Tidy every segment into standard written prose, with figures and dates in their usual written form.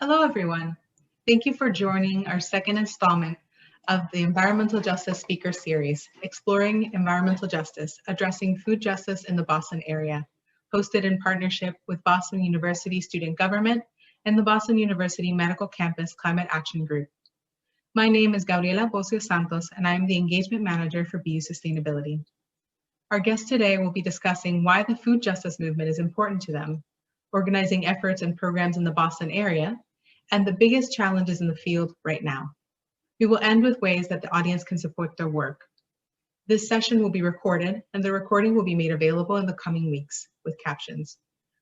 Hello, everyone. Thank you for joining our second installment of the Environmental Justice Speaker Series, Exploring Environmental Justice, Addressing Food Justice in the Boston Area, hosted in partnership with Boston University Student Government and the Boston University Medical Campus Climate Action Group. My name is Gabriela Bocio Santos, and I am the Engagement Manager for BU Sustainability. Our guest today will be discussing why the food justice movement is important to them, organizing efforts and programs in the Boston area, and the biggest challenges in the field right now. We will end with ways that the audience can support their work. This session will be recorded, and the recording will be made available in the coming weeks with captions.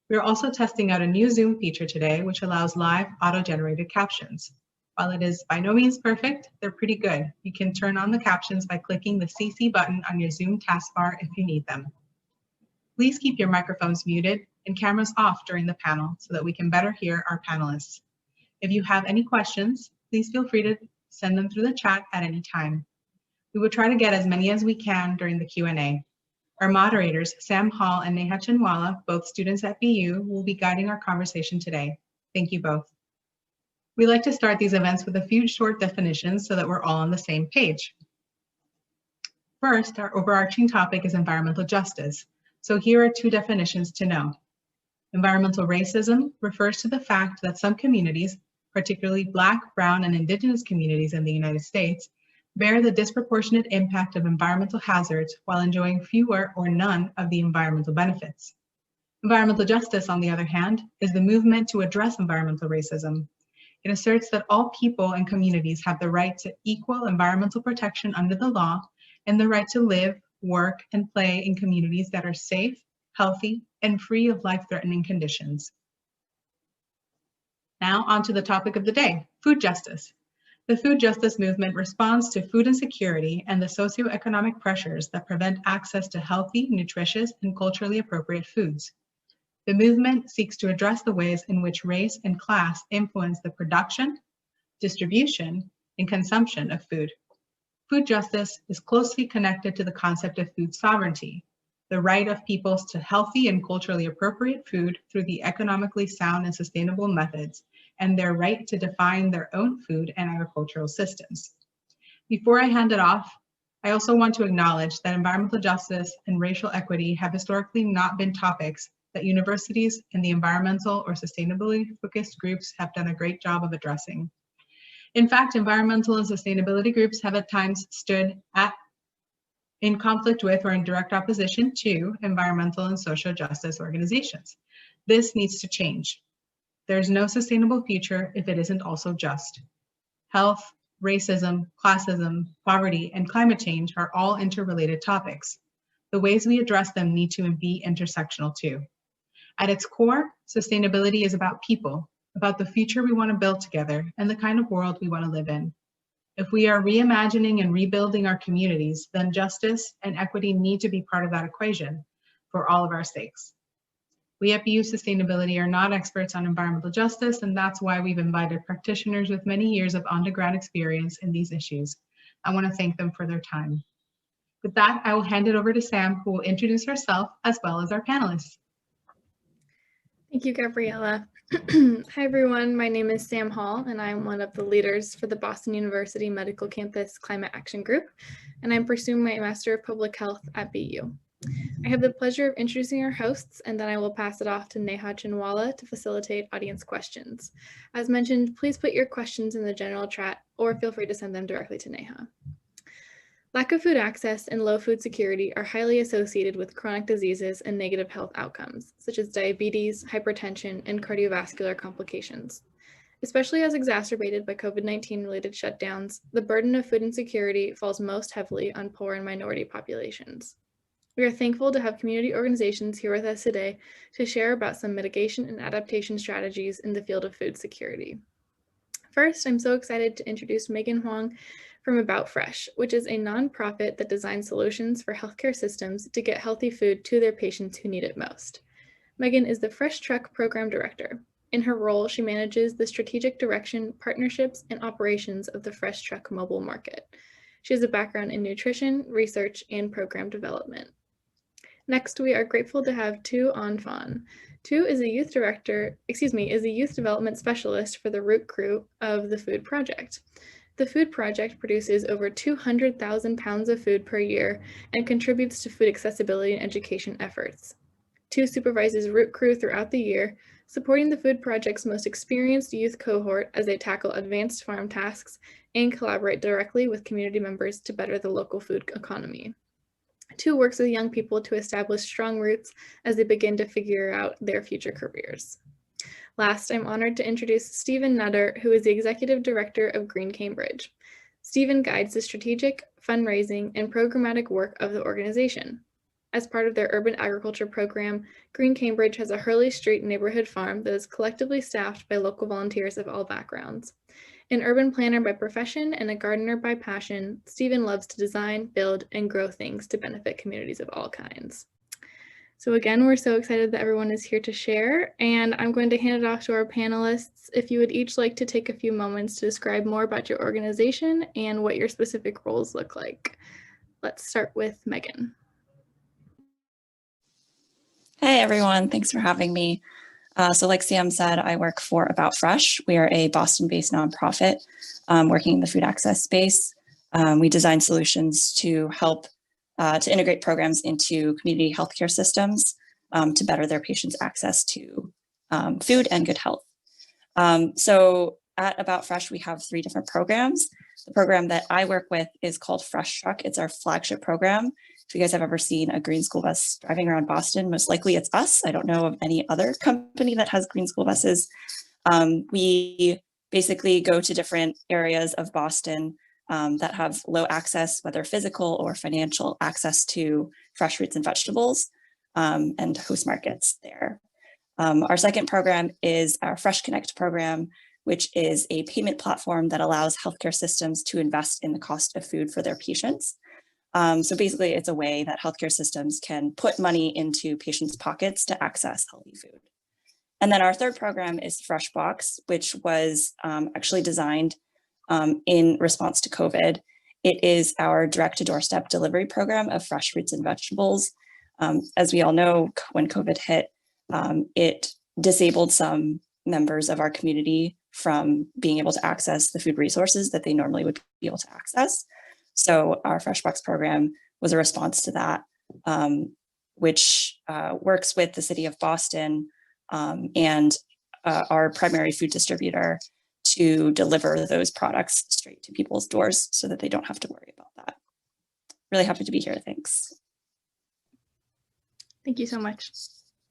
We are also testing out a new Zoom feature today, which allows live auto-generated captions. While it is by no means perfect, they're pretty good. You can turn on the captions by clicking the CC button on your Zoom taskbar if you need them. Please keep your microphones muted and cameras off during the panel so that we can better hear our panelists. If you have any questions, please feel free to send them through the chat at any time. We will try to get as many as we can during the Q&A. Our moderators, Sam Hall and Neha Chinwala, both students at BU, will be guiding our conversation today. Thank you both. We like to start these events with a few short definitions so that we're all on the same page. First, our overarching topic is environmental justice. So here are two definitions to know. Environmental racism refers to the fact that some communities, particularly Black, Brown, and Indigenous communities in the United States, bear the disproportionate impact of environmental hazards while enjoying fewer or none of the environmental benefits. Environmental justice, on the other hand, is the movement to address environmental racism. It asserts that all people and communities have the right to equal environmental protection under the law and the right to live, work, and play in communities that are safe, healthy, and free of life-threatening conditions. Now on to the topic of the day, food justice. The food justice movement responds to food insecurity and the socioeconomic pressures that prevent access to healthy, nutritious, and culturally appropriate foods. The movement seeks to address the ways in which race and class influence the production, distribution, and consumption of food. Food justice is closely connected to the concept of food sovereignty, the right of peoples to healthy and culturally appropriate food through the economically sound and sustainable methods, and their right to define their own food and agricultural systems. Before I hand it off, I also want to acknowledge that environmental justice and racial equity have historically not been topics that universities and the environmental or sustainability-focused groups have done a great job of addressing. In fact, environmental and sustainability groups have at times stood in conflict with or in direct opposition to environmental and social justice organizations. This needs to change. There's no sustainable future if it isn't also just. Health, racism, classism, poverty, and climate change are all interrelated topics. The ways we address them need to be intersectional too. At its core, sustainability is about people, about the future we want to build together and the kind of world we want to live in. If we are reimagining and rebuilding our communities, then justice and equity need to be part of that equation for all of our stakes. We at BU Sustainability are not experts on environmental justice, and that's why we've invited practitioners with many years of on-the-ground experience in these issues. I want to thank them for their time. With that, I will hand it over to Sam, who will introduce herself as well as our panelists. Thank you, Gabriela. Hi, everyone. My name is Sam Hall, and I'm one of the leaders for the Boston University Medical Campus Climate Action Group, and I'm pursuing my Master of Public Health at BU. I have the pleasure of introducing our hosts, and then I will pass it off to Neha Chinwala to facilitate audience questions. As mentioned, please put your questions in the general chat, or feel free to send them directly to Neha. Lack of food access and low food security are highly associated with chronic diseases and negative health outcomes, such as diabetes, hypertension, and cardiovascular complications. Especially as exacerbated by COVID-19 related shutdowns, the burden of food insecurity falls most heavily on poor and minority populations. We are thankful to have community organizations here with us today to share about some mitigation and adaptation strategies in the field of food security. First, I'm so excited to introduce Megan Huang from About Fresh, which is a nonprofit that designs solutions for healthcare systems to get healthy food to their patients who need it most. Megan is the Fresh Truck Program Director. In her role, she manages the strategic direction, partnerships, and operations of the Fresh Truck mobile market. She has a background in nutrition, research, and program development. Next, we are grateful to have Tu An Phan. 2 is a youth development specialist for the root crew of the food project. The food project produces over 200,000 pounds of food per year and contributes to food accessibility and education efforts. 2 supervises root crew throughout the year, supporting the food project's most experienced youth cohort as they tackle advanced farm tasks and collaborate directly with community members to better the local food economy. 2 works with young people to establish strong roots as they begin to figure out their future careers. Last, I'm honored to introduce Stephen Nutter, who is the Executive Director of Green Cambridge. Stephen guides the strategic, fundraising, and programmatic work of the organization. As part of their urban agriculture program, Green Cambridge has a Hurley Street neighborhood farm that is collectively staffed by local volunteers of all backgrounds. An urban planner by profession and a gardener by passion, Stephen loves to design, build, and grow things to benefit communities of all kinds. So again, we're so excited that everyone is here to share, and I'm going to hand it off to our panelists. If you would each like to take a few moments to describe more about your organization and what your specific roles look like. Let's start with Megan. Hey everyone, thanks for having me. So like Sam said, I work for About Fresh. We are a Boston-based nonprofit working in the food access space. We design solutions to help to integrate programs into community healthcare systems to better their patients' access to food and good health. So at About Fresh, we have 3 different programs. The program that I work with is called Fresh Truck. It's our flagship program. If you guys have ever seen a green school bus driving around Boston, most likely it's us. I don't know of any other company that has green school buses. We basically go to different areas of Boston that have low access, whether physical or financial access to fresh fruits and vegetables, and host markets there. Our second program is our Fresh Connect program, which is a payment platform that allows healthcare systems to invest in the cost of food for their patients. So basically, it's a way that healthcare systems can put money into patients' pockets to access healthy food. And then our third program is Fresh Box, which was actually designed in response to COVID. It is our direct-to-doorstep delivery program of fresh fruits and vegetables. As we all know, when COVID hit, it disabled some members of our community from being able to access the food resources that they normally would be able to access. So our Fresh Box program was a response to that, which works with the city of Boston and our primary food distributor to deliver those products straight to people's doors so that they don't have to worry about that. Really happy to be here. Thanks. Thank you so much.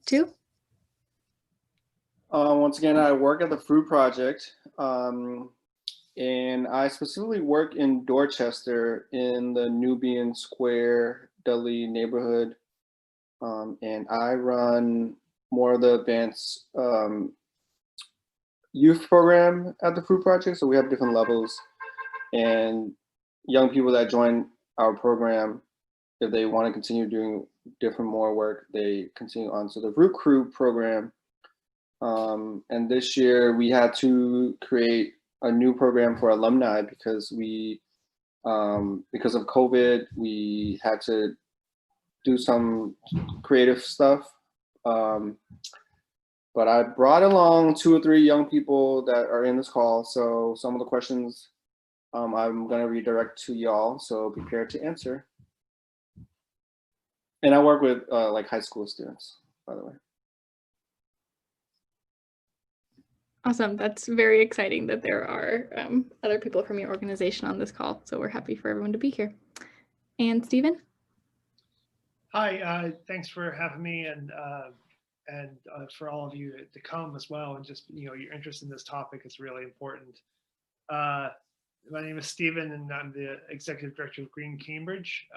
2? Once again, I work at the Fruit Project, and I specifically work in Dorchester in the Nubian Square, Dudley neighborhood, and I run more of the advanced youth program at the Fruit Project. So we have different levels, and young people that join our program, if they want to continue doing more work, they continue on. So the Root Crew program, and this year we had to create a new program for alumni because because of COVID, we had to do some creative stuff. But I brought along 2 or 3 young people that are in this call. So some of the questions I'm gonna redirect to y'all, so prepare to answer. And I work with like high school students, by the way. Awesome. That's very exciting that there are other people from your organization on this call. So we're happy for everyone to be here. And Stephen? Hi, thanks for having me and for all of you to come as well. And just, your interest in this topic is really important. My name is Stephen and I'm the Executive Director of Green Cambridge.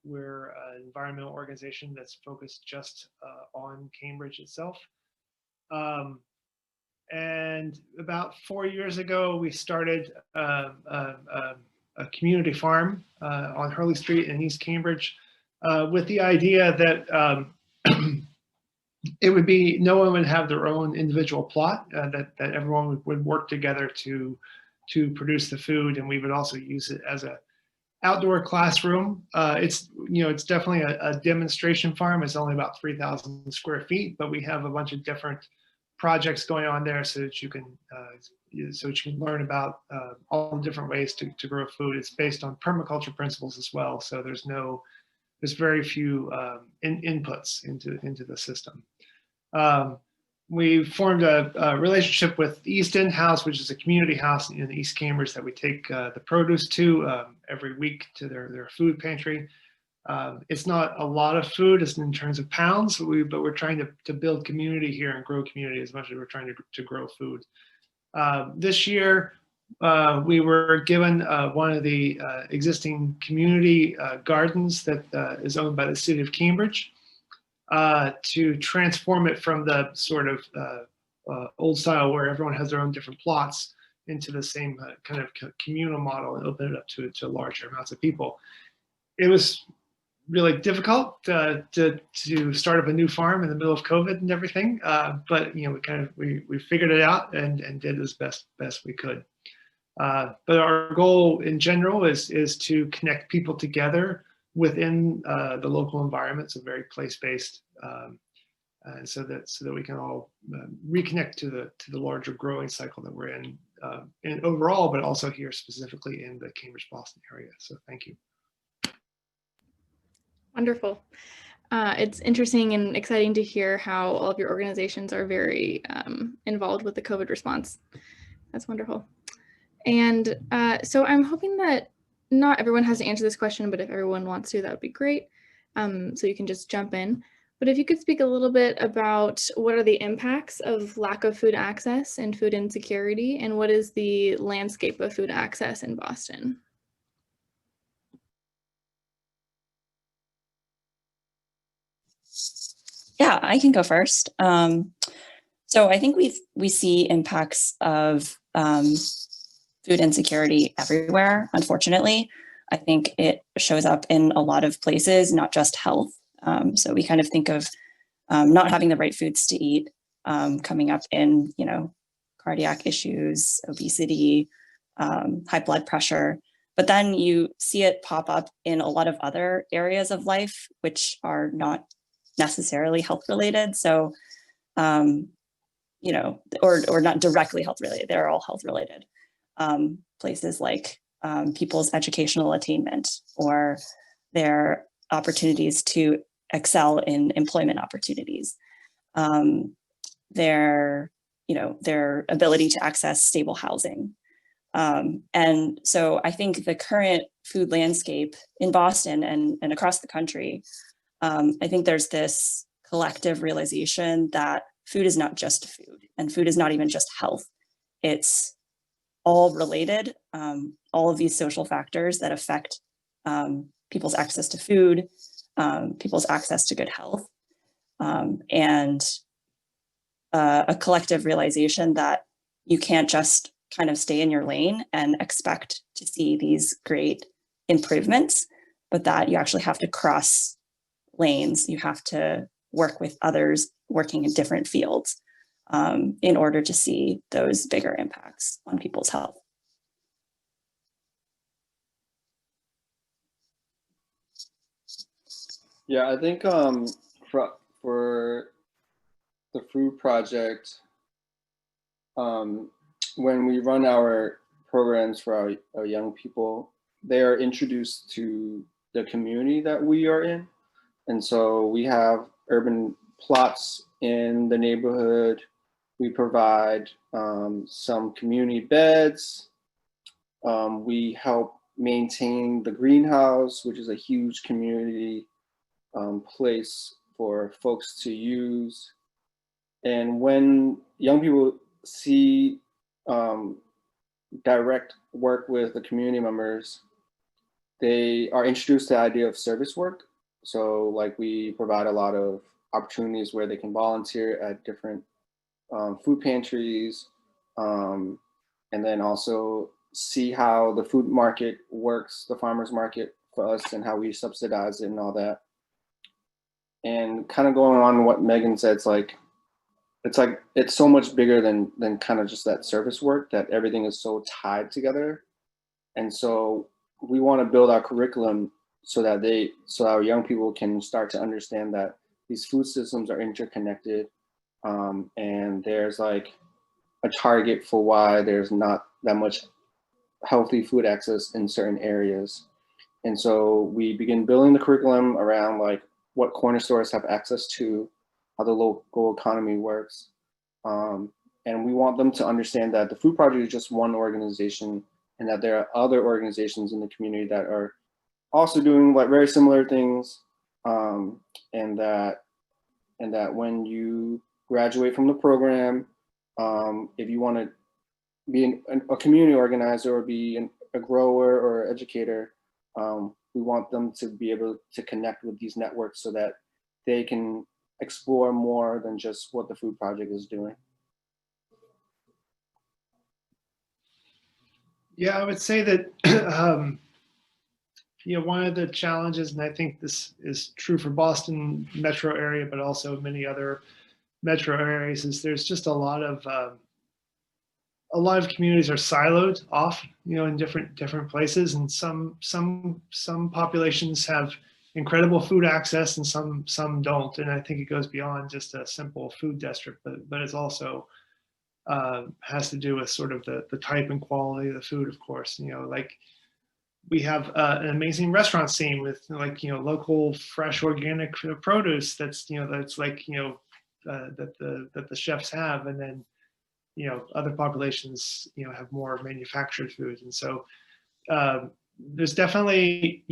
We're an environmental organization that's focused just on Cambridge itself. And about 4 years ago, we started a community farm on Hurley Street in East Cambridge with the idea that it would be, no one would have their own individual plot, that everyone would work together to produce the food, and we would also use it as outdoor classroom. It's definitely a demonstration farm. It's only about 3,000 square feet, but we have a bunch of different projects going on there so that you can learn about all the different ways to grow food. It's based on permaculture principles as well, so there's very few inputs into the system. We formed a relationship with East End House, which is a community house in East Cambridge that we take the produce to every week to their food pantry. It's not a lot of food as in terms of pounds, but we're trying to build community here and grow community as much as we're trying to grow food. This year, we were given one of the existing community gardens that is owned by the city of Cambridge to transform it from the sort of old style where everyone has their own different plots into the same kind of communal model and open it up to larger amounts of people. It was really difficult to start up a new farm in the middle of COVID and everything, but we figured it out and did as best we could. But our goal in general is to connect people together within the local environment, so very place-based, and so that we can all reconnect to the larger growing cycle that we're in overall, but also here specifically in the Cambridge-Boston area. So thank you. Wonderful. It's interesting and exciting to hear how all of your organizations are very involved with the COVID response. That's wonderful. And so I'm hoping that not everyone has to answer this question, but if everyone wants to, that would be great. So you can just jump in. But if you could speak a little bit about what are the impacts of lack of food access and food insecurity, and what is the landscape of food access in Boston? Yeah, I can go first. So I think we see impacts of food insecurity everywhere, unfortunately. I think it shows up in a lot of places, not just health. So we kind of think of not having the right foods to eat coming up in, cardiac issues, obesity, high blood pressure. But then you see it pop up in a lot of other areas of life, which are not necessarily health related. So, or not directly health related, they're all health related. Places like people's educational attainment or their opportunities to excel in employment opportunities, their ability to access stable housing. And so I think the current food landscape in Boston and across the country, I think there's this collective realization that food is not just food, and food is not even just health. It's all related, all of these social factors that affect people's access to food, people's access to good health, and a collective realization that you can't just kind of stay in your lane and expect to see these great improvements, but that you actually have to cross lanes. You have to work with others working in different fields in order to see those bigger impacts on people's health. Yeah, I think for the food project, when we run our programs for our young people, they are introduced to the community that we are in. And so we have urban plots in the neighborhood. We provide some community beds. We help maintain the greenhouse, which is a huge community place for folks to use. And when young people see direct work with the community members, they are introduced to the idea of service work. So like we provide a lot of opportunities where they can volunteer at different food pantries, and then also see how the food market works, the farmer's market for us, and how we subsidize it and all that. And kind of going on what Megan said, it's so much bigger than kind of just that service work, that everything is so tied together. And so we want to build our curriculum so that our young people can start to understand that these food systems are interconnected, and there's like a target for why there's not that much healthy food access in certain areas. And so we begin building the curriculum around like what corner stores have access to, how the local economy works. And we want them to understand that the Food Project is just one organization, and that there are other organizations in the community that are also doing like very similar things. And that when you graduate from the program, if you want to be a community organizer or be a grower or educator, we want them to be able to connect with these networks so that they can explore more than just what the Food Project is doing. Yeah, I would say that one of the challenges, and I think this is true for Boston metro area, but also many other metro areas, is there's just a lot of communities are siloed off, in different places, and some populations have incredible food access and some don't. And I think it goes beyond just a simple food district, but it's also has to do with sort of the type and quality of the food, of course. Like we have an amazing restaurant scene with local fresh organic produce that's like that the chefs have, and then other populations have more manufactured food. And so there's definitely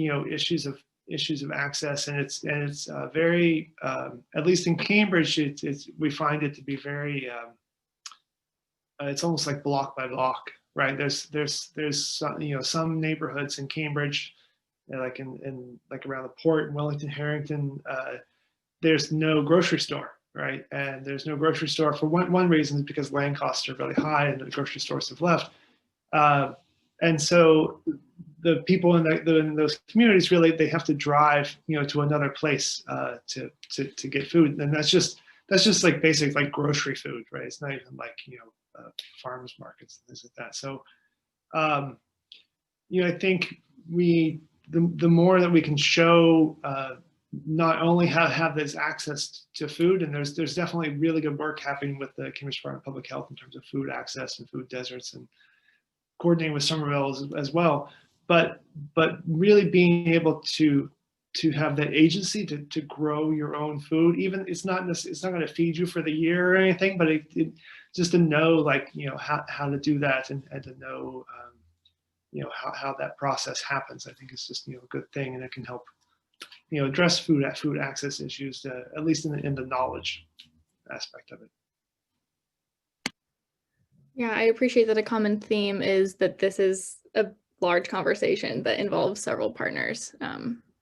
issues of access, and it's very at least in Cambridge we find it to be very it's almost like block by block, right? There's some neighborhoods in Cambridge, like in like around the port in Wellington, Harrington, there's no grocery store, right? And there's no grocery store for one reason, is because land costs are really high and the grocery stores have left. And so the people in those communities, really, they have to drive to another place to get food, and that's just like basic like grocery food, right? It's not even like farmers markets and things like that. So I think the more that we can show not only have this access to food, and there's definitely really good work happening with the Cambridge Department of Public Health in terms of food access and food deserts, and coordinating with Somerville as well, but really being able to have that agency to grow your own food. Even it's not going to feed you for the year or anything, but it just to know like how to do that, and to know how that process happens, I think is just a good thing, and it can help address food access issues, at least in the knowledge aspect of it. Yeah, I appreciate that a common theme is that this is a large conversation that involves several partners,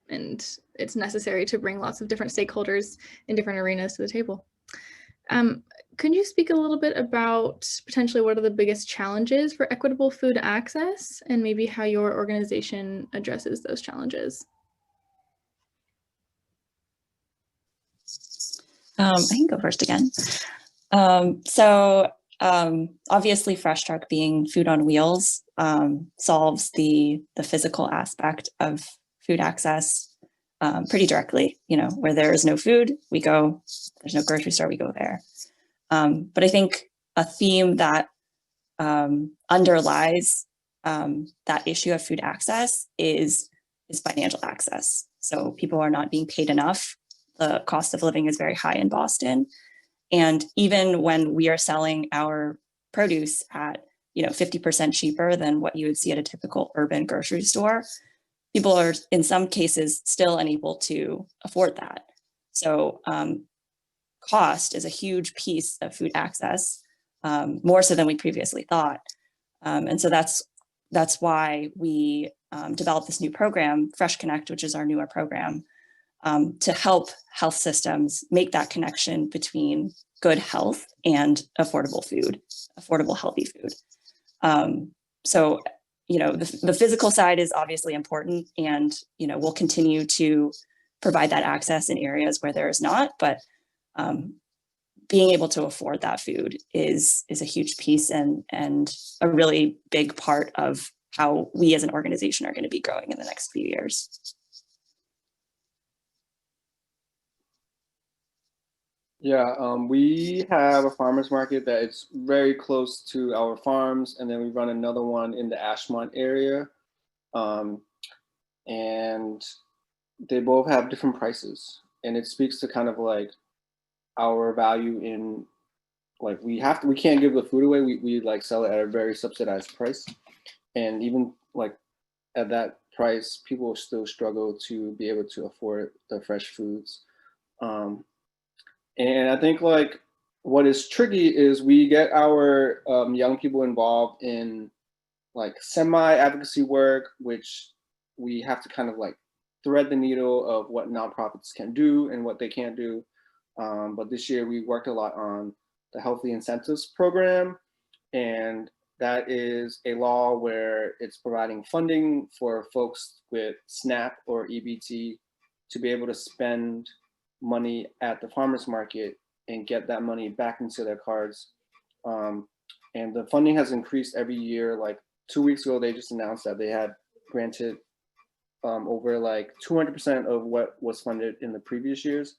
and it's necessary to bring lots of different stakeholders in different arenas to the table. Could you speak a little bit about potentially what are the biggest challenges for equitable food access, and maybe how your organization addresses those challenges? I can go first again. Obviously, Fresh Truck being food on wheels solves the physical aspect of food access pretty directly. Where there is no food, we go. There's no grocery store, we go there. But I think a theme that underlies that issue of food access is financial access. So people are not being paid enough. The cost of living is very high in Boston. And even when we are selling our produce at 50% cheaper than what you would see at a typical urban grocery store, people are in some cases still unable to afford that. So cost is a huge piece of food access, more so than we previously thought. And so that's why we developed this new program, Fresh Connect, which is our newer program, to help health systems make that connection between good health and affordable food, affordable, healthy food. So, the physical side is obviously important, and, we'll continue to provide that access in areas where there is not, but being able to afford that food is a huge piece and a really big part of how we as an organization are going to be growing in the next few years. Yeah, we have a farmers market that is very close to our farms, and then we run another one in the Ashmont area. And they both have different prices, and it speaks to kind of like our value in, like, we can't give the food away. We like sell it at a very subsidized price, and even like at that price, people still struggle to be able to afford the fresh foods. And I think like what is tricky is we get our young people involved in like semi-advocacy work, which we have to kind of like thread the needle of what nonprofits can do and what they can't do. But this year we worked a lot on the Healthy Incentives Program, and that is a law where it's providing funding for folks with SNAP or EBT to be able to spend money at the farmers market and get that money back into their cards. And the funding has increased every year. Like 2 weeks ago, they just announced that they had granted over like 200% of what was funded in the previous years.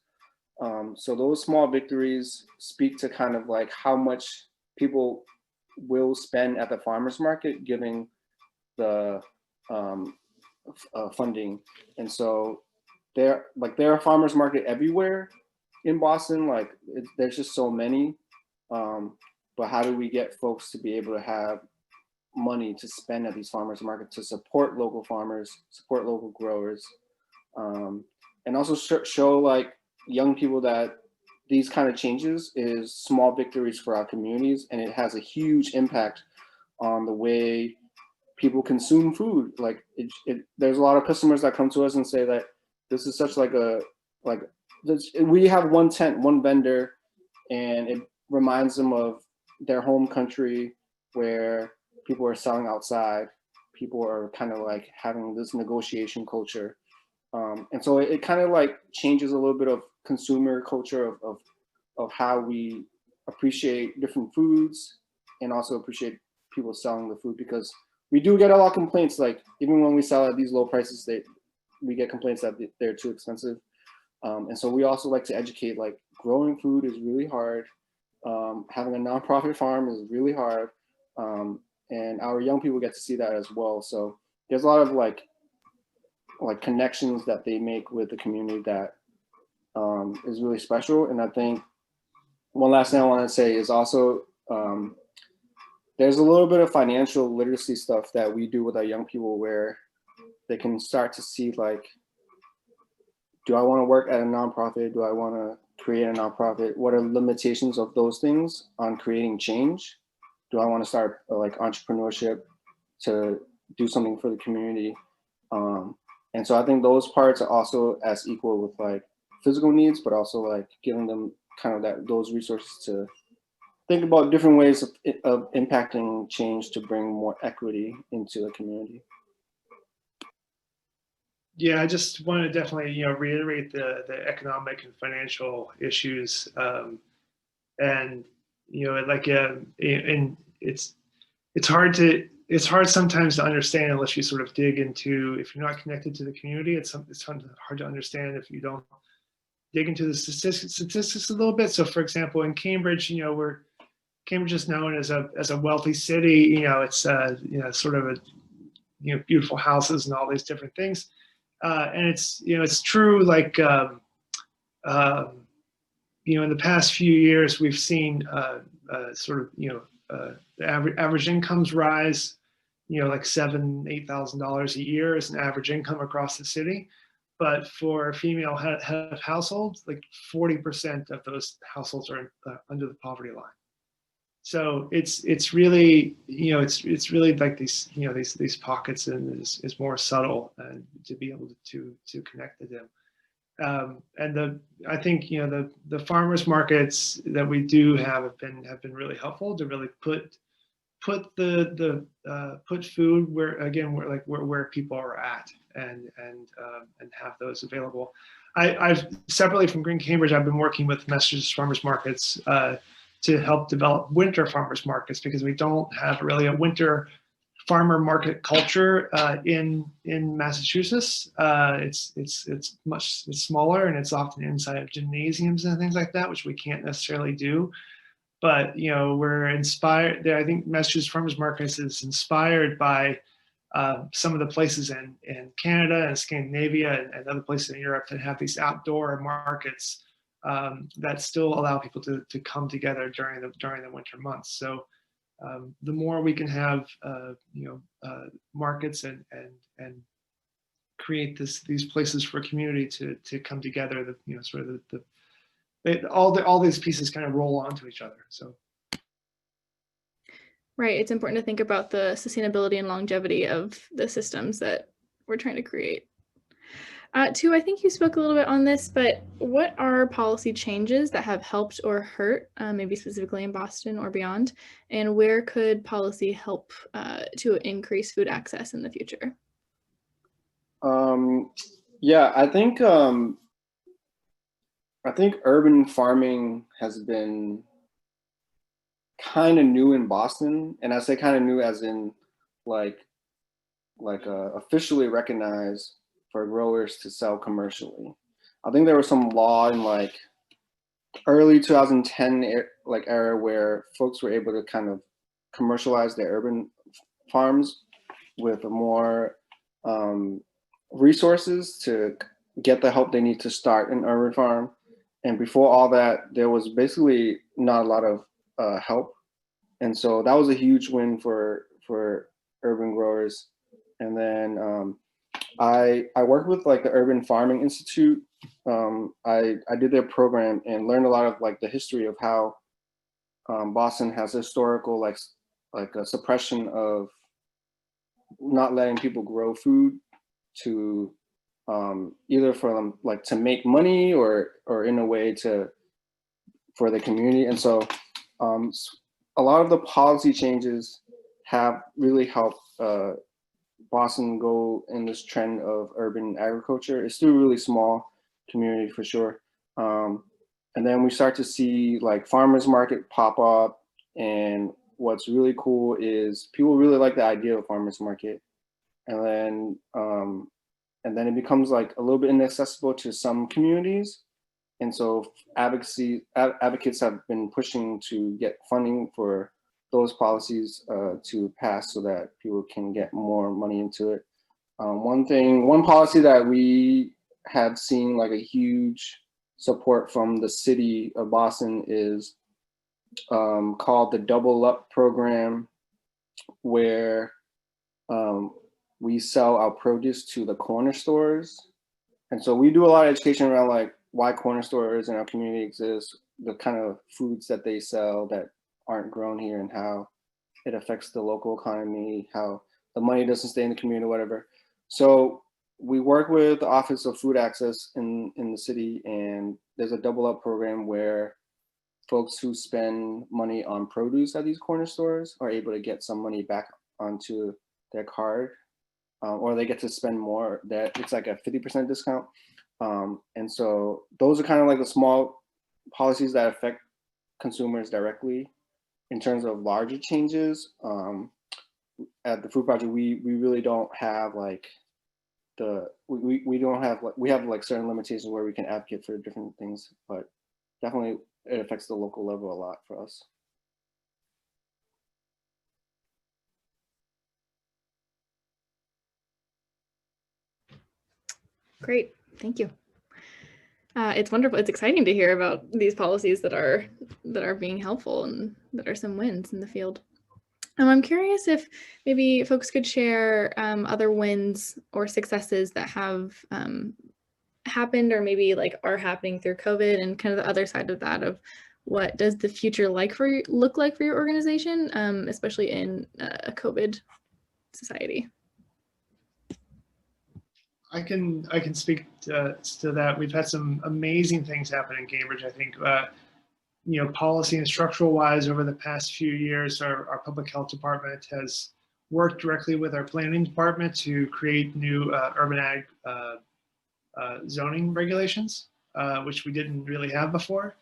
So those small victories speak to kind of like how much people will spend at the farmers market, giving the funding. And so there are farmers market everywhere in Boston. Like there's just so many. But how do we get folks to be able to have money to spend at these farmers markets to support local farmers, support local growers, and also show like young people that these kind of changes is small victories for our communities, and it has a huge impact on the way people consume food. Like there's a lot of customers that come to us and say that this is such we have one tent, one vendor, and it reminds them of their home country where people are selling outside. People are kind of like having this negotiation culture. And so it kind of like changes a little bit of consumer culture of how we appreciate different foods and also appreciate people selling the food, because we do get a lot of complaints. Like even when we sell at these low prices, we get complaints that they're too expensive. And so we also like to educate, like growing food is really hard. Having a nonprofit farm is really hard. And our young people get to see that as well. So there's a lot of like connections that they make with the community that is really special. And I think one last thing I want to say is also there's a little bit of financial literacy stuff that we do with our young people where they can start to see like, do I want to work at a nonprofit? Do I want to create a nonprofit? What are the limitations of those things on creating change? Do I want to start like entrepreneurship to do something for the community? And so I think those parts are also as equal with like physical needs, but also like giving them kind of those resources to think about different ways of impacting change to bring more equity into the community. Yeah, I just want to definitely, reiterate the economic and financial issues, and it's hard sometimes to understand unless you sort of dig into, if you're not connected to the community, it's hard to understand if you don't dig into the statistics a little bit. So for example, in Cambridge, Cambridge is known as a wealthy city. It's sort of beautiful houses and all these different things. And it's true, like, in the past few years, we've seen the average incomes rise, like $7,000 to $8,000 a year is an average income across the city. But for female head of households, like 40% of those households are under the poverty line. So it's really, it's really like these pockets, and is more subtle, and to be able to connect to them. And I think the farmers markets that we do have been really helpful to really put food where people are at, and have those available. I've separately from Green Cambridge, I've been working with Massachusetts Farmers Markets to help develop winter farmers markets, because we don't have really a winter farmer market culture in Massachusetts. It's much smaller, and it's often inside of gymnasiums and things like that, which we can't necessarily do. But we're inspired. I think Massachusetts Farmers Markets is inspired by some of the places in Canada and Scandinavia and other places in Europe that have these outdoor markets that still allow people to come together during the winter months. So the more we can have markets and create these places for community to come together, all these pieces kind of roll onto each other. So. Right, it's important to think about the sustainability and longevity of the systems that we're trying to create. Two, I think you spoke a little bit on this, but what are policy changes that have helped or hurt, maybe specifically in Boston or beyond, and where could policy help to increase food access in the future? Yeah, I think urban farming has been kind of new in Boston, and I say kind of new as in officially recognized for growers to sell commercially. I think there was some law in early 2010 era where folks were able to kind of commercialize their urban farms with more resources to get the help they need to start an urban farm. And before all that, there was basically not a lot of help. And so that was a huge win for urban growers. And then I worked with the Urban Farming Institute. I did their program and learned a lot of the history of how Boston has historical a suppression of not letting people grow food to either for them to make money or in a way for the community. And so a lot of the policy changes have really helped Boston go in this trend of urban agriculture. It's still a really small community for sure. And then we start to see farmers market pop up. And what's really cool is people really like the idea of farmers market. And then it becomes a little bit inaccessible to some communities. And so advocates have been pushing to get funding for those policies to pass so that people can get more money into it. One policy that we have seen a huge support from the city of Boston is called the Double Up program, where we sell our produce to the corner stores. And so we do a lot of education around why corner stores in our community exist, the kind of foods that they sell that aren't grown here, and how it affects the local economy, how the money doesn't stay in the community, whatever. So we work with the Office of Food Access in the city, and there's a Double Up program where folks who spend money on produce at these corner stores are able to get some money back onto their card, or they get to spend more. That it's a 50% discount. And so those are kind of the small policies that affect consumers directly. In terms of larger changes, at the Food Project, we really don't have we have certain limitations where we can advocate for different things, but definitely it affects the local level a lot for us. Great, thank you. It's wonderful. It's exciting to hear about these policies that are being helpful and that are some wins in the field. I'm curious if maybe folks could share other wins or successes that have happened or maybe are happening through COVID, and kind of the other side of that of what does the future look like for your organization, especially in a COVID society. I can speak to that. We've had some amazing things happen in Cambridge. I think, policy and structural wise over the past few years, our public health department has worked directly with our planning department to create new urban ag zoning regulations, which we didn't really have before.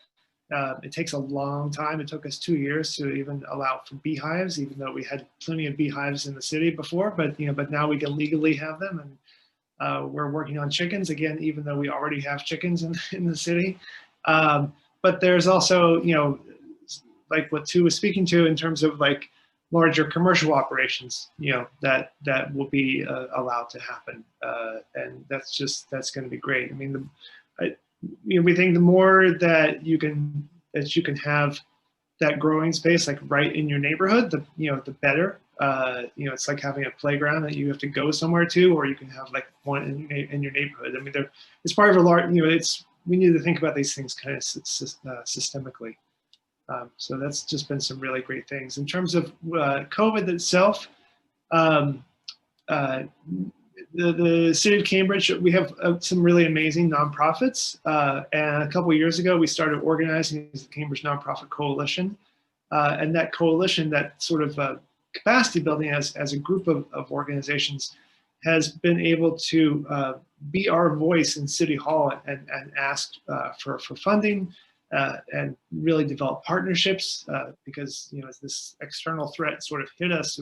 It takes a long time. It took us 2 years to even allow for beehives, even though we had plenty of beehives in the city before. But but now we can legally have them, and we're working on chickens again, even though we already have chickens in the city. But there's also like what Tu was speaking to in terms of like larger commercial operations, that will be allowed to happen, and that's going to be great. I mean, we think the more that you can have that growing space like right in your neighborhood, the better. It's like having a playground that you have to go somewhere to, or you can have like one in your neighborhood. I mean, it's part of a large. We need to think about these things kind of systemically. So that's just been some really great things in terms of COVID itself. The city of Cambridge, we have some really amazing nonprofits. And a couple of years ago, we started organizing the Cambridge Nonprofit Coalition. And that coalition, that sort of capacity building as a group of organizations, has been able to be our voice in City Hall and ask for funding and really develop partnerships because as this external threat sort of hit us,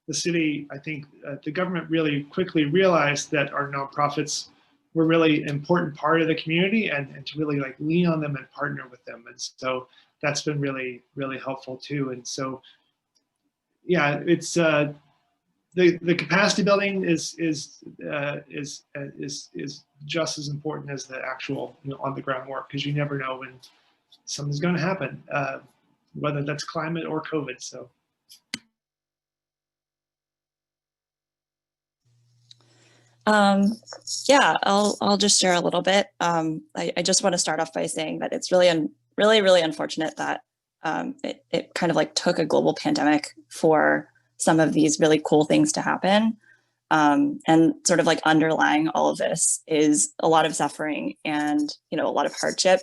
the city, I think the government really quickly realized that our nonprofits were really an important part of the community and to really like lean on them and partner with them. And so that's been really, really helpful too. And so, yeah, it's the capacity building is just as important as the actual on the ground work, because you never know when something's going to happen, whether that's climate or COVID. So. Yeah, I'll just share a little bit. I just want to start off by saying that it's really unfortunate that it kind of like took a global pandemic for some of these really cool things to happen. And sort of like underlying all of this is a lot of suffering and a lot of hardship,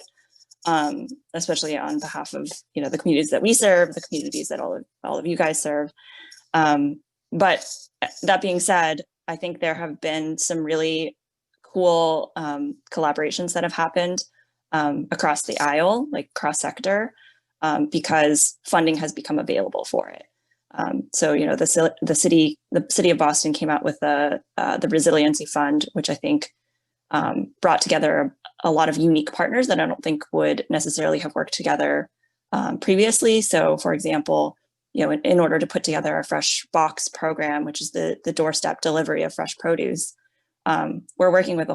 especially on behalf of the communities that we serve, the communities that all of you guys serve. But that being said, I think there have been some really cool collaborations that have happened across the aisle, like cross-sector, because funding has become available for it. So the city of Boston came out with the Resiliency Fund, which I think brought together a lot of unique partners that I don't think would necessarily have worked together previously. So, for example, in order to put together a fresh box program, which is the doorstep delivery of fresh produce, we're working with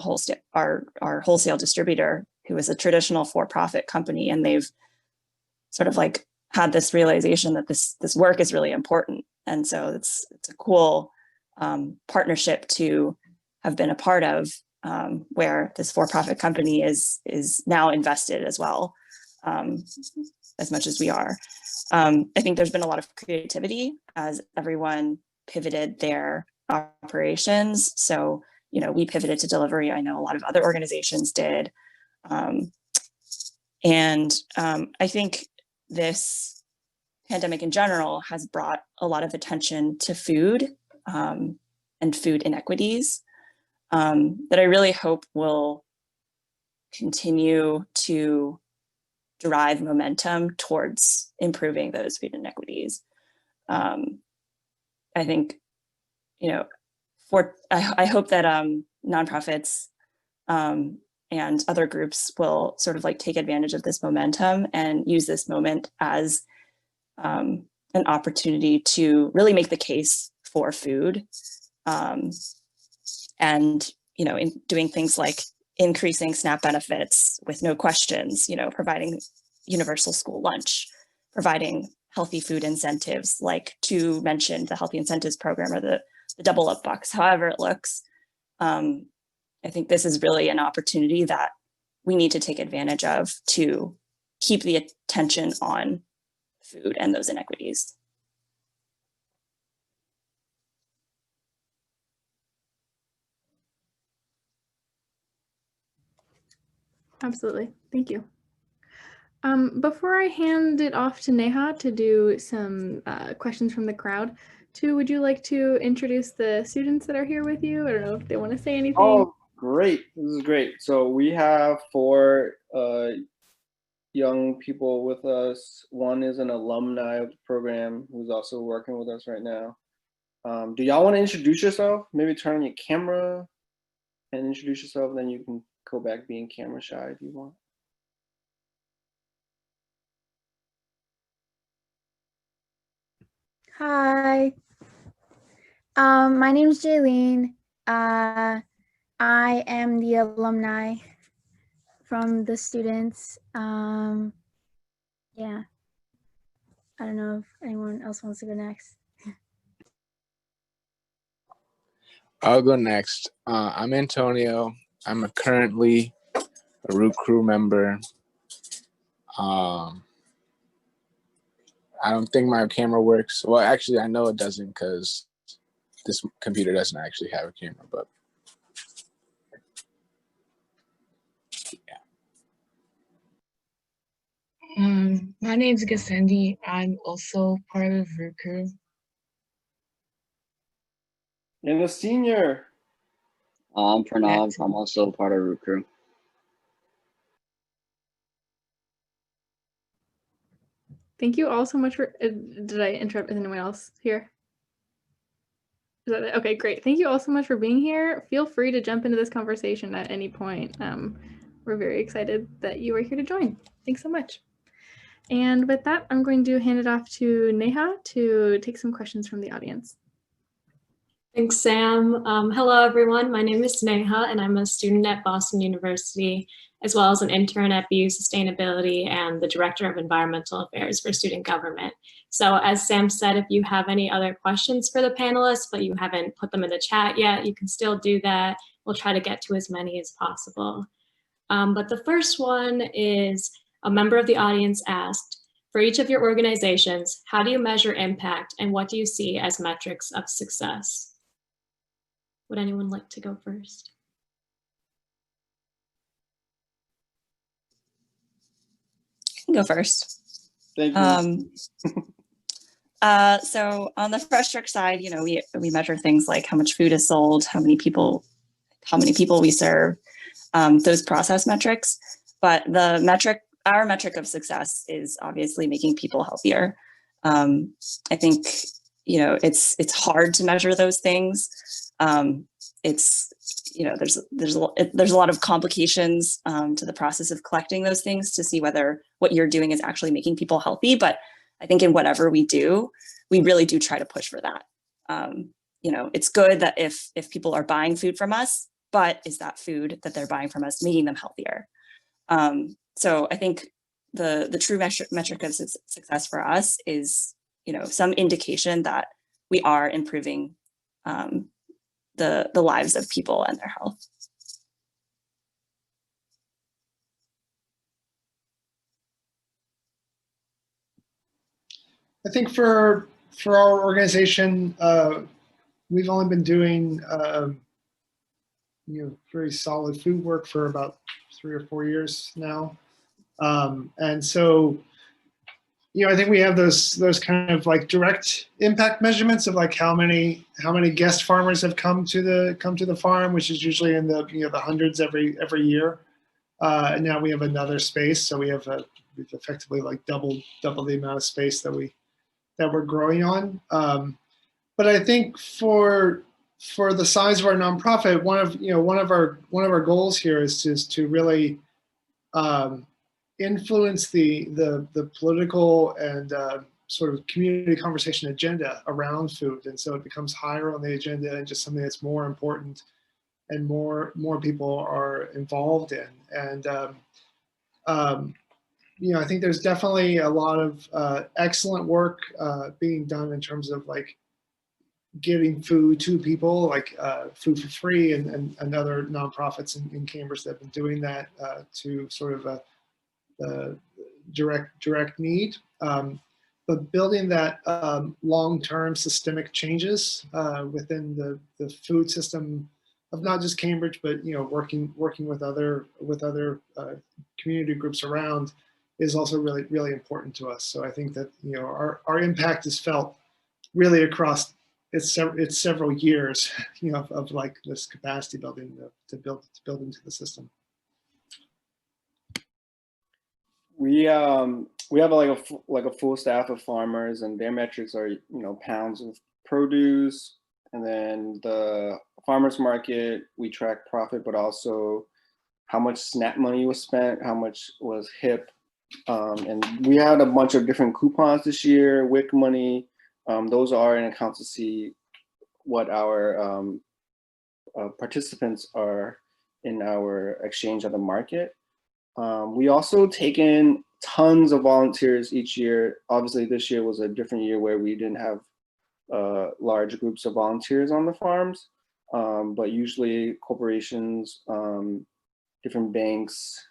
our wholesale distributor, who is a traditional for-profit company, and they've sort of like had this realization that this work is really important, and so it's a cool partnership to have been a part of, where this for-profit company is now invested as well, as much as we are. I think there's been a lot of creativity as everyone pivoted their operations. So, we pivoted to delivery. I know a lot of other organizations did. And I think this pandemic in general has brought a lot of attention to food and food inequities that I really hope will continue to drive momentum towards improving those food inequities. I think, I hope that nonprofits and other groups will sort of like take advantage of this momentum and use this moment as an opportunity to really make the case for food, and in doing things like increasing SNAP benefits with no questions, providing universal school lunch, providing healthy food incentives, like to mention the healthy incentives program or the double up bucks, however it looks. I think this is really an opportunity that we need to take advantage of to keep the attention on food and those inequities. Absolutely. Thank you. Before I hand it off to Neha to do some questions from the crowd, Tu, would you like to introduce the students that are here with you? I don't know if they want to say anything. Oh, great. This is great. So we have 4 young people with us. One is an alumni of the program who's also working with us right now. Do y'all want to introduce yourself? Maybe turn on your camera and introduce yourself, and then you can go back being camera shy if you want. Hi, my name is Jaylene. I am the alumni from the students. Yeah, I don't know if anyone else wants to go next. I'll go next. I'm Antonio. I'm currently a root crew member. I don't think my camera works. Well, actually, I know it doesn't because this computer doesn't actually have a camera, but yeah. My name's Gasendi. I'm also part of Root Crew. And a senior. I'm Pranav. I'm also part of Root Crew. Thank you all so much for, did I interrupt anyone else here? Is that it? Okay, great. Thank you all so much for being here. Feel free to jump into this conversation at any point. We're very excited that you are here to join. Thanks so much. And with that, I'm going to hand it off to Neha to take some questions from the audience. Thanks, Sam. Hello, everyone. My name is Neha, and I'm a student at Boston University, as well as an intern at BU Sustainability and the Director of Environmental Affairs for Student Government. So as Sam said, if you have any other questions for the panelists, but you haven't put them in the chat yet, you can still do that. We'll try to get to as many as possible. But the first one is a member of the audience asked, for each of your organizations, how do you measure impact and what do you see as metrics of success? Would anyone like to go first? I can go first. Thank you. So on the Fresh Truck side, you know, we measure things like how much food is sold, how many people we serve, those process metrics. But our metric of success is obviously making people healthier. I think, you know, it's hard to measure those things. It's, you know, there's a lot of complications to the process of collecting those things to see whether what you're doing is actually making people healthy. But I think in whatever we do, we really do try to push for that. You know, it's good that if people are buying food from us, but is that food that they're buying from us making them healthier? So I think the true metric of success for us is, you know, some indication that we are improving the lives of people and their health. I think for our organization, we've only been doing you know, very solid food work for about 3 or 4 years now, and so, you know, I think we have those kind of like direct impact measurements of like how many guest farmers have come to the farm, which is usually in the, you know, the hundreds every year. And now we have another space, so we've effectively like double the amount of space that we're growing on. But I think for the size of our nonprofit, one of our goals here is to really influence the political and sort of community conversation agenda around food, and so it becomes higher on the agenda and just something that's more important and more people are involved in. And you know, I think there's definitely a lot of excellent work being done in terms of like getting food to people, like Food for Free and other nonprofits in Cambridge that have been doing that to sort of direct need. But building that long-term systemic changes within the food system of not just Cambridge, but, you know, working with other community groups around is also really important to us. So I think that, you know, our impact is felt really across it's several years, you know, of like this capacity building to build into the system. We have like a full staff of farmers, and their metrics are pounds of produce, and then the farmers market we track profit, but also how much SNAP money was spent, how much was HIP, and we had a bunch of different coupons this year, WIC money. Those are in accounts to see what our participants are in our exchange at the market. We also take in tons of volunteers each year. Obviously, this year was a different year where we didn't have large groups of volunteers on the farms, but usually corporations, different banks,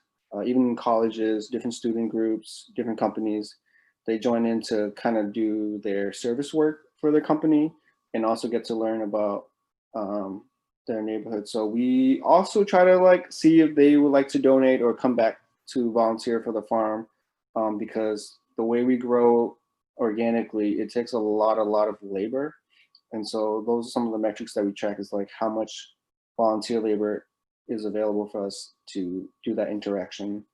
even colleges, different student groups, different companies, they join in to kind of do their service work for their company and also get to learn about their neighborhood. So we also try to like see if they would like to donate or come back to volunteer for the farm, because the way we grow organically, it takes a lot of labor. And so those are some of the metrics that we track, is like how much volunteer labor is available for us to do that interaction.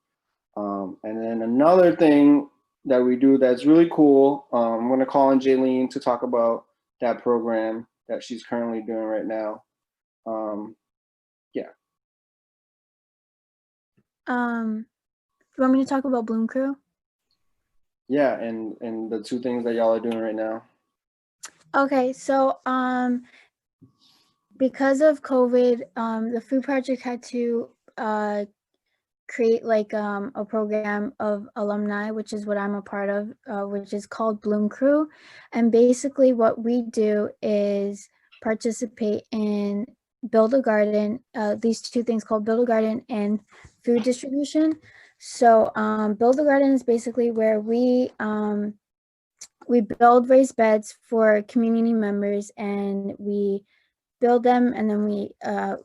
And then another thing that we do that's really cool, I'm gonna call on Jaylene to talk about that program that she's currently doing right now. Yeah. You want me to talk about Bloom Crew? Yeah, and the two things that y'all are doing right now. Okay, so because of COVID, the food project had to create like a program of alumni, which is what I'm a part of, which is called Bloom Crew. And basically what we do is participate in Build a Garden, these two things called Build a Garden and food distribution. So Build a Garden is basically where we build raised beds for community members, and we build them, and then we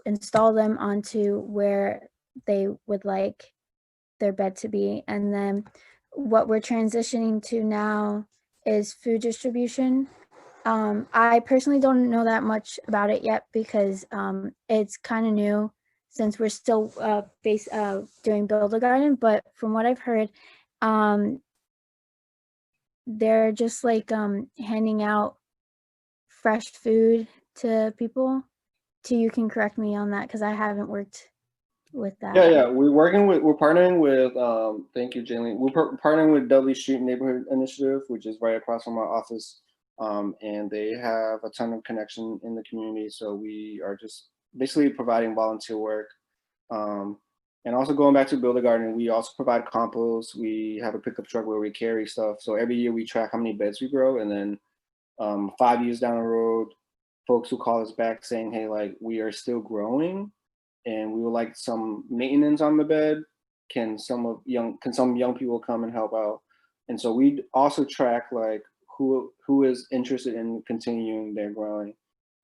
install them onto where they would like their bed to be. And then what we're transitioning to now is food distribution. I personally don't know that much about it yet because it's kind of new since we're still doing Build a Garden. But from what I've heard, they're just like handing out fresh food to people. You can correct me on that because I haven't worked with that. Yeah, we're partnering with, thank you, Jaylene. We're partnering with Dudley Street Neighborhood Initiative, which is right across from our office. And they have a ton of connection in the community. So we are just basically providing volunteer work. And also going back to Build a Garden, we also provide compost. We have a pickup truck where we carry stuff. So every year we track how many beds we grow. And then 5 years down the road, folks who call us back saying, hey, like we are still growing and we would like some maintenance on the bed. Can some young people come and help out? And so we also track like who is interested in continuing their growing.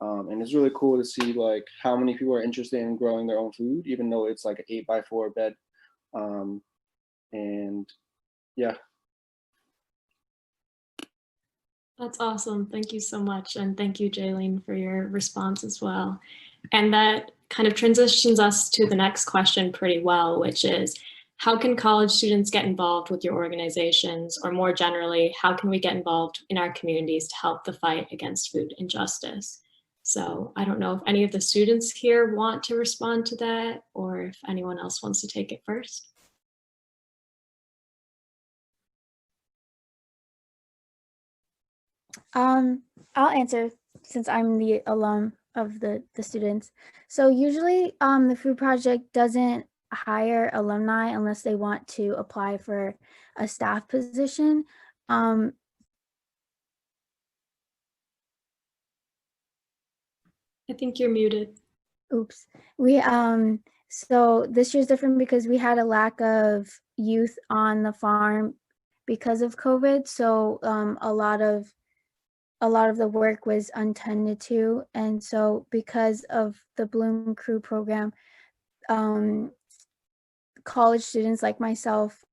And it's really cool to see like how many people are interested in growing their own food, even though it's like an 8x4 bed. And yeah. That's awesome. Thank you so much. And thank you, Jaylene, for your response as well. And that kind of transitions us to the next question pretty well, which is, how can college students get involved with your organizations? Or more generally, how can we get involved in our communities to help the fight against food injustice? So I don't know if any of the students here want to respond to that, or if anyone else wants to take it first. I'll answer since I'm the alum of the students. So usually the food project doesn't hire alumni unless they want to apply for a staff position. I think you're muted. Oops. We so this year's different because we had a lack of youth on the farm because of COVID. So a lot of the work was untended to. And so because of the Bloom Crew program, college students like myself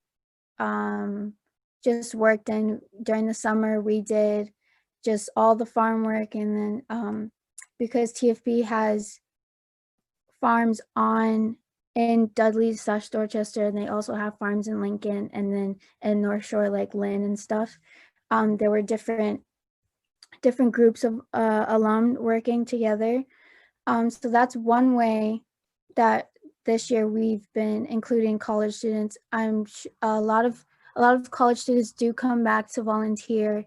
just worked, and during the summer we did just all the farm work. And then because TFB has farms on in Dudley/Dorchester, and they also have farms in Lincoln, and then in North Shore, like Lynn and stuff. There were different groups of alum working together. So that's one way that this year we've been including college students. A lot of college students do come back to volunteer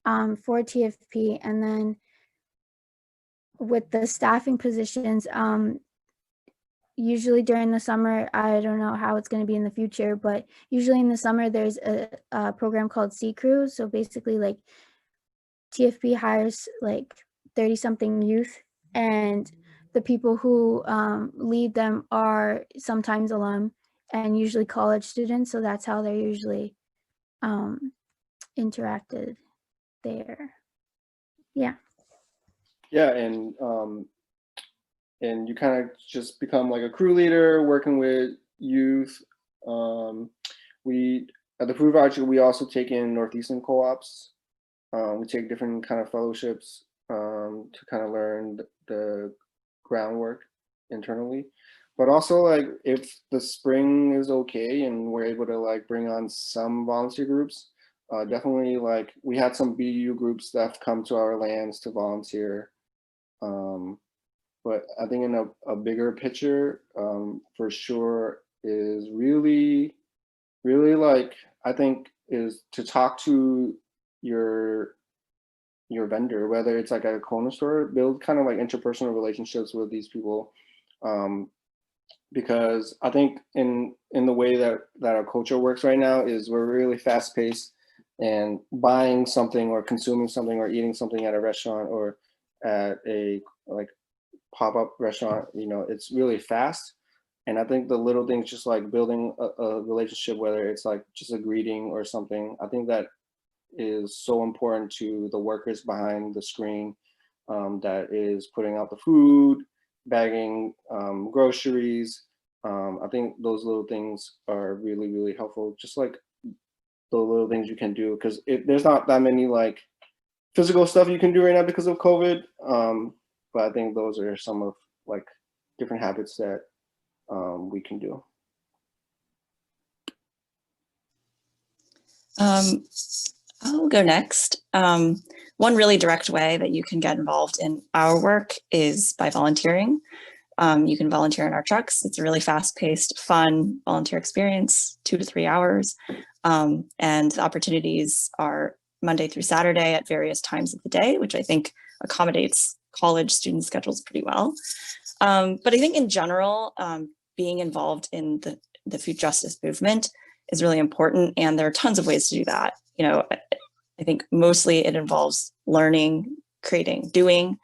for TFP, and then with the staffing positions, usually during the summer, I don't know how it's going to be in the future, but usually in the summer there's a program called Sea Crew. So basically, like, TFP hires like 30-something youth, and the people who lead them are sometimes alum and usually college students. So that's how they're usually interacted there. Yeah. Yeah, and you kind of just become like a crew leader working with youth. We at the Food Project, we also take in Northeastern co-ops. We take different kind of fellowships to kind of learn the groundwork internally, but also, like, if the spring is okay and we're able to like bring on some volunteer groups, definitely, like, we had some BU groups that have come to our lands to volunteer. But I think in a bigger picture, for sure, is really, like, I think is to talk to your vendor, whether it's like at a corner store, build kind of like interpersonal relationships with these people, because I think in the way that our culture works right now is we're really fast paced, and buying something or consuming something or eating something at a restaurant or at a like pop-up restaurant, you know, it's really fast. And I think the little things, just like building a relationship, whether it's like just a greeting or something, I think that is so important to the workers behind the screen, that is putting out the food, bagging groceries. I think those little things are really, really helpful. Just like the little things you can do, because there's not that many like physical stuff you can do right now because of COVID. But I think those are some of like different habits that we can do. I'll go next. One really direct way that you can get involved in our work is by volunteering. You can volunteer in our trucks. It's a really fast-paced, fun volunteer experience, 2 to 3 hours. And the opportunities are Monday through Saturday at various times of the day, which I think accommodates college student schedules pretty well. But I think in general, being involved in the food justice movement is really important. And there are tons of ways to do that. You know, I think mostly it involves learning, creating, doing,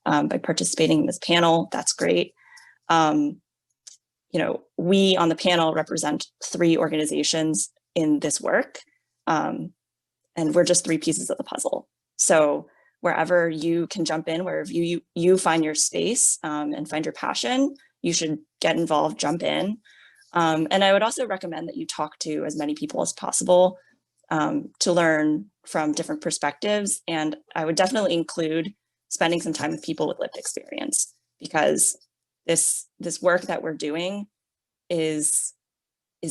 by participating in this panel. That's great. You know, we on the panel represent 3 organizations in this work, and we're just 3 pieces of the puzzle. So wherever you can jump in, wherever you find your space and find your passion, you should get involved, jump in. And I would also recommend that you talk to as many people as possible to learn from different perspectives. And I would definitely include spending some time with people with lived experience, because this work that we're doing is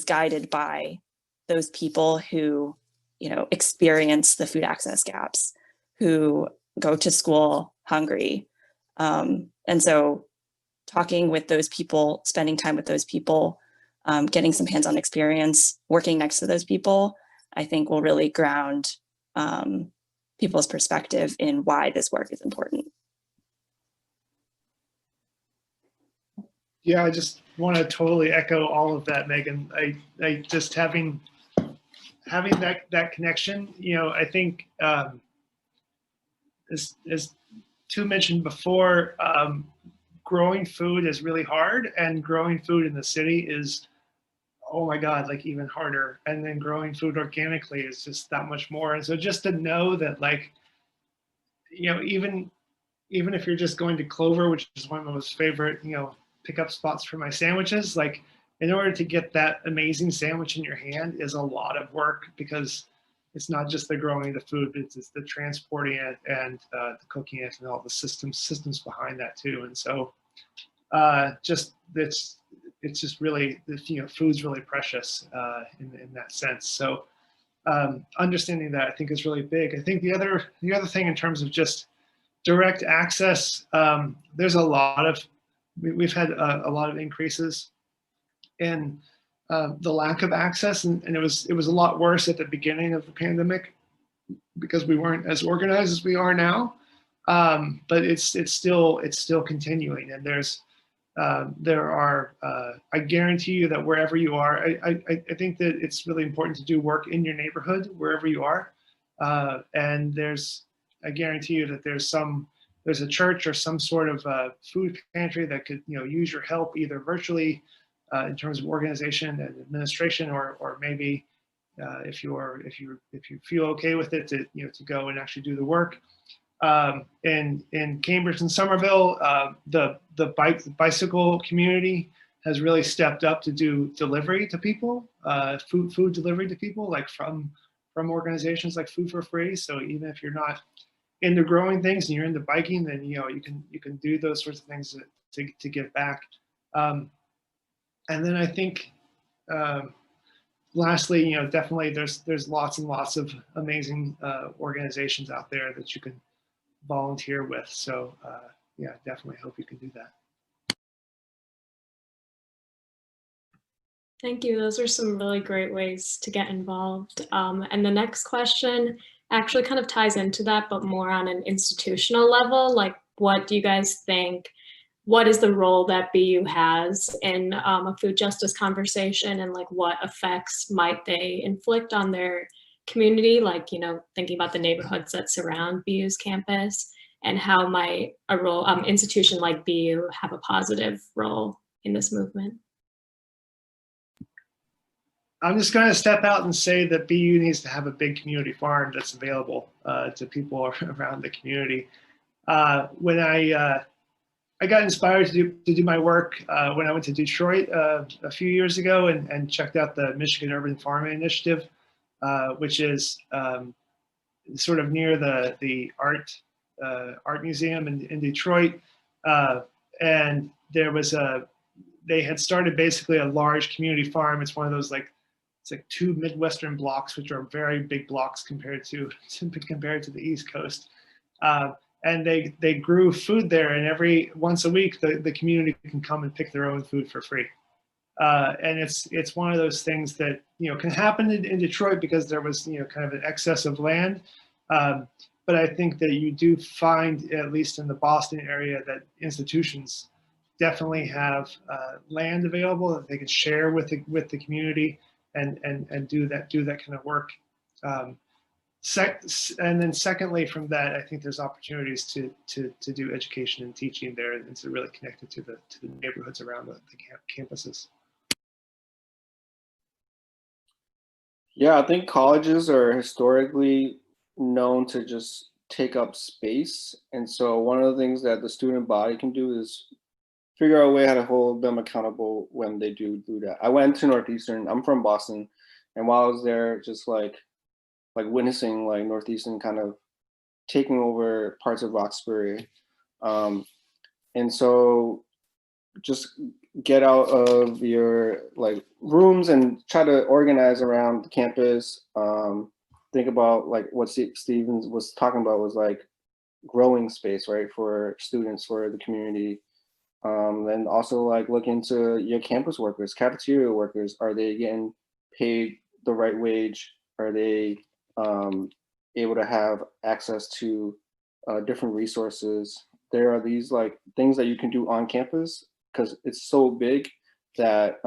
guided by those people who, you know, experience the food access gaps, who go to school hungry. And so talking with those people, spending time with those people, getting some hands-on experience, working next to those people, I think will really ground people's perspective in why this work is important. Yeah, I just want to totally echo all of that, Megan. I just having that connection, you know, I think as Tu mentioned before, growing food is really hard, and growing food in the city is, oh my God, like even harder. And then growing food organically is just that much more. And so just to know that, like, you know, even if you're just going to Clover, which is one of my most favorite, you know, pickup spots for my sandwiches, like, in order to get that amazing sandwich in your hand is a lot of work, because it's not just the growing the food, but it's the transporting it and the cooking it and all the systems behind that too. And so just it's it's just really, food's really precious in that sense. So understanding that, I think, is really big. I think the other thing in terms of just direct access, there's a lot of, we've had a lot of increases in the lack of access, and it was a lot worse at the beginning of the pandemic because we weren't as organized as we are now. But it's still continuing, and there are, I guarantee you that wherever you are, I think that it's really important to do work in your neighborhood wherever you are, and I guarantee you that there's a church or some sort of food pantry that could use your help either virtually in terms of organization and administration, or maybe if you feel okay with it, to go and actually do the work. In Cambridge and Somerville, the bicycle community has really stepped up to do delivery to people, food delivery to people, like from organizations like Food for Free. So even if you're not into growing things and you're into biking, then you can do those sorts of things to give back. And then I think lastly, definitely there's lots and lots of amazing organizations out there that you can volunteer with. So yeah, definitely hope you can do that. Thank you. Those are some really great ways to get involved. And the next question actually kind of ties into that, but more on an institutional level. Like, what do you guys think? What is the role that BU has in a food justice conversation, and like what effects might they inflict on their community? Like, thinking about the neighborhoods that surround BU's campus, and how might a role institution like BU have a positive role in this movement? I'm just going to step out and say that BU needs to have a big community farm that's available to people around the community. When I got inspired to do my work when I went to Detroit a few years ago and checked out the Michigan Urban Farming Initiative, which is sort of near the art museum in Detroit, and they had started basically a large community farm. It's one of those it's like 2 Midwestern blocks, which are very big blocks compared to the East Coast. And they grew food there, and once a week the community can come and pick their own food for free. And it's one of those things that can happen in Detroit because there was kind of an excess of land. But I think that you do find, at least in the Boston area, that institutions definitely have land available that they can share with the community and do that kind of work. And then secondly, from that, I think there's opportunities to do education and teaching there, and to really connect it to the neighborhoods around the campuses. Yeah, I think colleges are historically known to just take up space. And so one of the things that the student body can do is figure out a way how to hold them accountable when they do that. I went to Northeastern, I'm from Boston, and while I was there, just like witnessing Northeastern kind of taking over parts of Roxbury. And so just get out of your rooms and try to organize around the campus. Think about what Stevens was talking about was growing space, right, for students, for the community. And also look into your campus workers, cafeteria workers. Are they getting paid the right wage? Are they able to have access to different resources? There are these things that you can do on campus, because it's so big that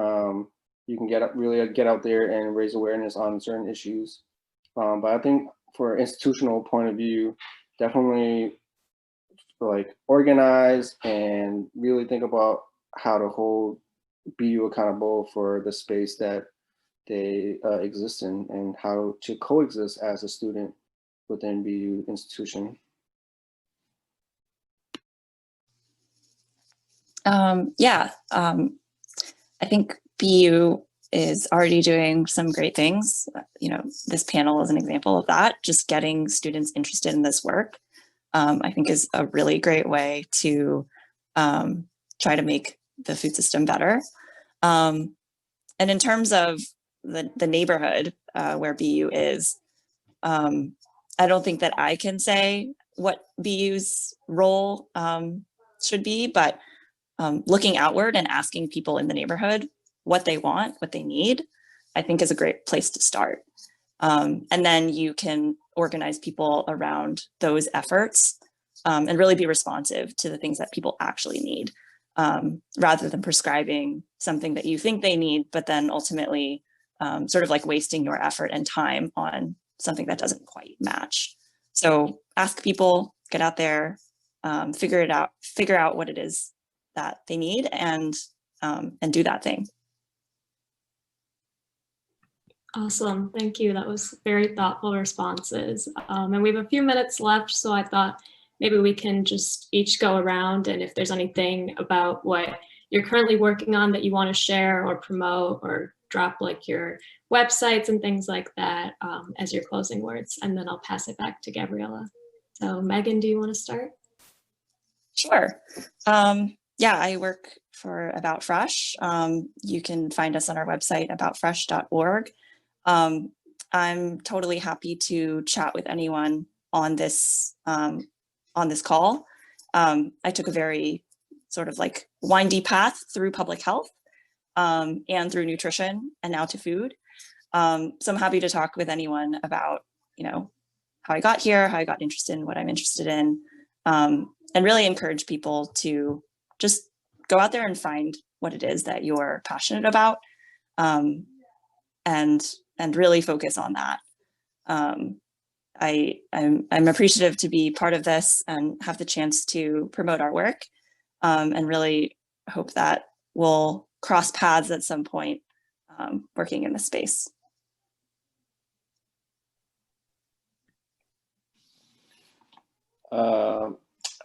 you can really get out there and raise awareness on certain issues. But I think for an institutional point of view, definitely organize and really think about how to hold BU accountable for the space that they exist in, and how to coexist as a student within BU institution. I think BU is already doing some great things. This panel is an example of that. Just getting students interested in this work, I think, is a really great way to try to make the food system better. And in terms of the neighborhood where BU is, I don't think that I can say what BU's role should be, but looking outward and asking people in the neighborhood what they want, what they need, I think is a great place to start. And then you can organize people around those efforts and really be responsive to the things that people actually need, rather than prescribing something that you think they need, but then ultimately sort of like wasting your effort and time on something that doesn't quite match. So ask people, get out there, figure out what it is that they need, and do that thing. Awesome, thank you. That was very thoughtful responses. And we have a few minutes left, so I thought maybe we can just each go around, and if there's anything about what you're currently working on that you want to share or promote, or drop like your websites and things like that as your closing words, and then I'll pass it back to Gabriella. So Megan, do you want to start? Sure. Yeah, I work for About Fresh. You can find us on our website, aboutfresh.org. I'm totally happy to chat with anyone on this call. I took a very sort of like windy path through public health and through nutrition and now to food. So I'm happy to talk with anyone about, how I got here, how I got interested in what I'm interested in, and really encourage people to just go out there and find what it is that you're passionate about, and really focus on that. I'm appreciative to be part of this and have the chance to promote our work, and really hope that we'll cross paths at some point working in this space.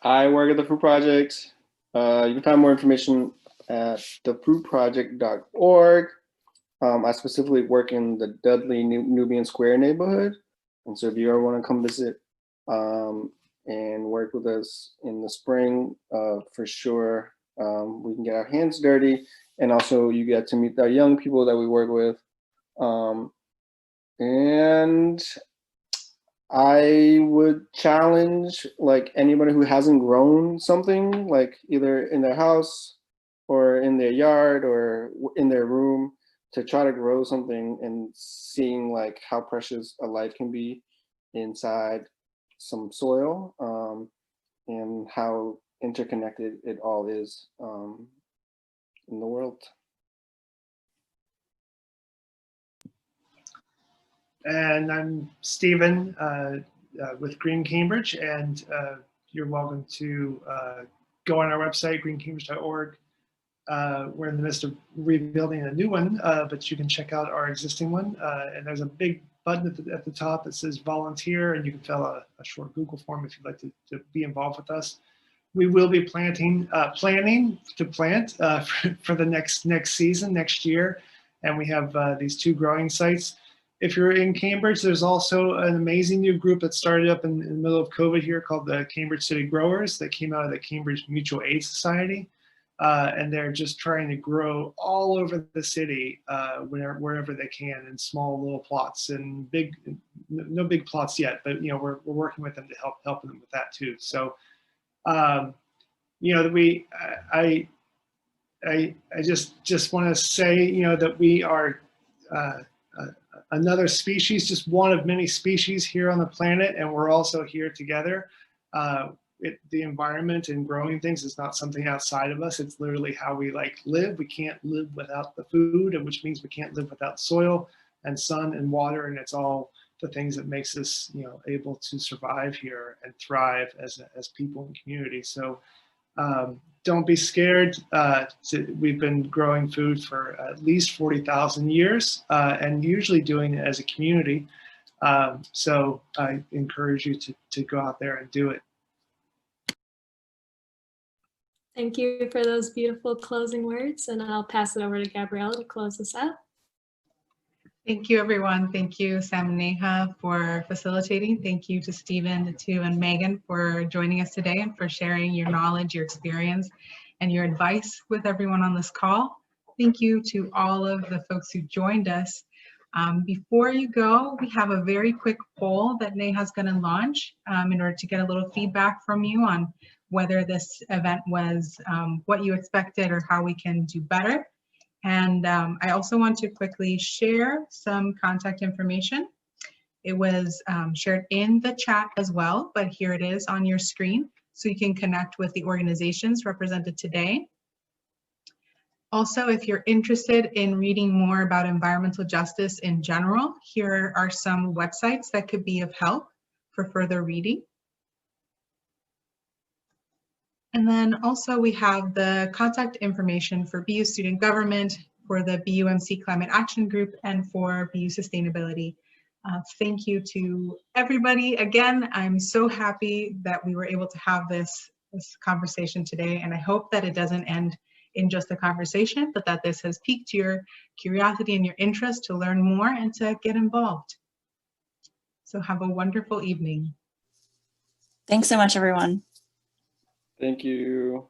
I work at the Fruit Project. You can find more information at thefruitproject.org. I specifically work in the Dudley Nubian Square neighborhood. And so if you ever want to come visit and work with us in the spring, for sure, we can get our hands dirty. And also you get to meet the young people that we work with. And I would challenge like anybody who hasn't grown something, like either in their house or in their yard or in their room, to try to grow something and seeing like how precious a life can be inside some soil, and how interconnected it all is in the world. And I'm Stephen with Green Cambridge, and you're welcome to go on our website, greencambridge.org. We're in the midst of rebuilding a new one, but you can check out our existing one. And there's a big button at the top that says volunteer, and you can fill out a short Google form if you'd like to be involved with us. We will be planning to plant for the next season, next year. And we have these 2 growing sites. If you're in Cambridge, there's also an amazing new group that started up in the middle of COVID here called the Cambridge City Growers, that came out of the Cambridge Mutual Aid Society. And they're just trying to grow all over the city wherever they can, in small little plots, and no big plots yet, but we're working with them to help them with that too. So I just want to say that we are another species, just one of many species here on the planet, and we're also here together. The environment and growing things is not something outside of us. It's literally how we live. We can't live without the food, and which means we can't live without soil and sun and water, and it's all the things that makes us able to survive here and thrive as people and community. So don't be scared. We've been growing food for at least 40,000 years, and usually doing it as a community. So I encourage you to go out there and do it. Thank you for those beautiful closing words, and I'll pass it over to Gabriella to close this out. Thank you, everyone. Thank you, Sam and Neha, for facilitating. Thank you to Stephen, and Megan for joining us today and for sharing your knowledge, your experience, and your advice with everyone on this call. Thank you to all of the folks who joined us. Before you go, we have a very quick poll that Neha's going to launch in order to get a little feedback from you on whether this event was what you expected or how we can do better. And I also want to quickly share some contact information. It was shared in the chat as well, but here it is on your screen, so you can connect with the organizations represented today. Also, if you're interested in reading more about environmental justice in general, here are some websites that could be of help for further reading. And then also we have the contact information for BU Student Government, for the BUMC Climate Action Group, and for BU Sustainability. Thank you to everybody. Again, I'm so happy that we were able to have this conversation today, and I hope that it doesn't end in just a conversation, but that this has piqued your curiosity and your interest to learn more and to get involved. So have a wonderful evening. Thanks so much, everyone. Thank you.